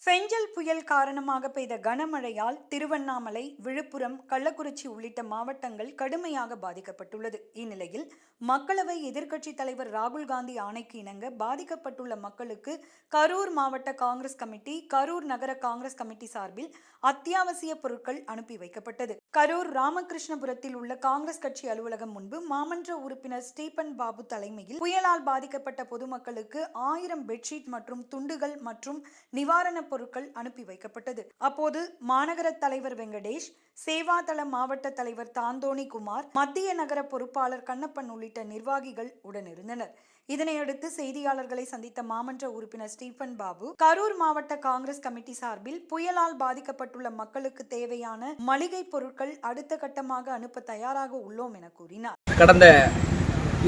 பெஞ்சல் புயல் காரணமாக பெய்த கனமழையால் திருவண்ணாமலை, விழுப்புரம், கள்ளக்குறிச்சி உள்ளிட்ட மாவட்டங்கள் கடுமையாக பாதிக்கப்பட்டுள்ளது. இந்நிலையில் மக்களவை எதிர்க்கட்சித் தலைவர் ராகுல் காந்தி ஆணைக்கு இணங்க பாதிக்கப்பட்டுள்ள மக்களுக்கு கரூர் மாவட்ட காங்கிரஸ் கமிட்டி, கரூர் நகர காங்கிரஸ் கமிட்டி சார்பில் அத்தியாவசிய பொருட்கள் அனுப்பி வைக்கப்பட்டது. கரூர் ராமகிருஷ்ணபுரத்தில் உள்ள காங்கிரஸ் கட்சி அலுவலகம் முன்பு மாமன்ற உறுப்பினர் ஸ்டீபன் பாபு தலைமையில் புயலால் பாதிக்கப்பட்ட பொதுமக்களுக்கு 1000 பெட்ஷீட் மற்றும் துண்டுகள் மற்றும் நிவாரண பொருட்கள் அனுப்பி வைக்கப்பட்டது. அப்போது மாநகர தலைவர் வெங்கடேஷ், சேவாதள மாவட்ட தலைவர் தாந்தோணி குமார், மத்திய நகர பொறுப்பாளர் கண்ணப்பன் உள்ளிட்ட நிர்வாகிகள் உடனிருந்தனர். இதனையடுத்து செய்தியாளர்களை சந்தித்த மாமன்ற உறுப்பினர் ஸ்டீபன் பாபு, கரூர் மாவட்ட காங்கிரஸ் கமிட்டி சார்பில் புயலால் பாதிக்கப்பட்டுள்ள மக்களுக்கு தேவையான மளிகை பொருட்கள் அடுத்த கட்டமாக அனுப்ப தயாராக உள்ளோம் என கூறினார். கடந்த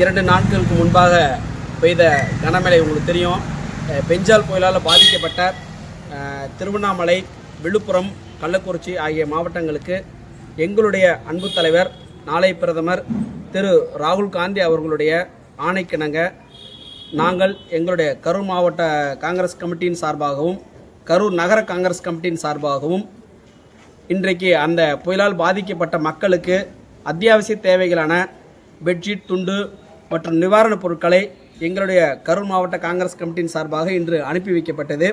2 நாட்களுக்கு முன்பாக பெய்த கனமழை உங்களுக்கு தெரியும். பெஞ்சால் புயலால் பாதிக்கப்பட்ட திருவண்ணாமலை, விழுப்புரம், கள்ளக்குறிச்சி ஆகிய மாவட்டங்களுக்கு எங்களுடைய அன்பு தலைவர், நாளை பிரதமர் திரு ராகுல் காந்தி அவர்களுடைய ஆணைக்கிணங்க நாங்கள் எங்களுடைய கரூர் மாவட்ட காங்கிரஸ் கமிட்டியின் சார்பாகவும் கரூர் நகர காங்கிரஸ் கமிட்டியின் சார்பாகவும் இன்றைக்கு அந்த புயலால் பாதிக்கப்பட்ட மக்களுக்கு அத்தியாவசிய தேவைகளான பெட்ஷீட், துண்டு மற்றும் நிவாரணப் பொருட்களை எங்களுடைய கரூர் மாவட்ட காங்கிரஸ் கமிட்டியின் சார்பாக இன்று அனுப்பி வைக்கப்பட்டது.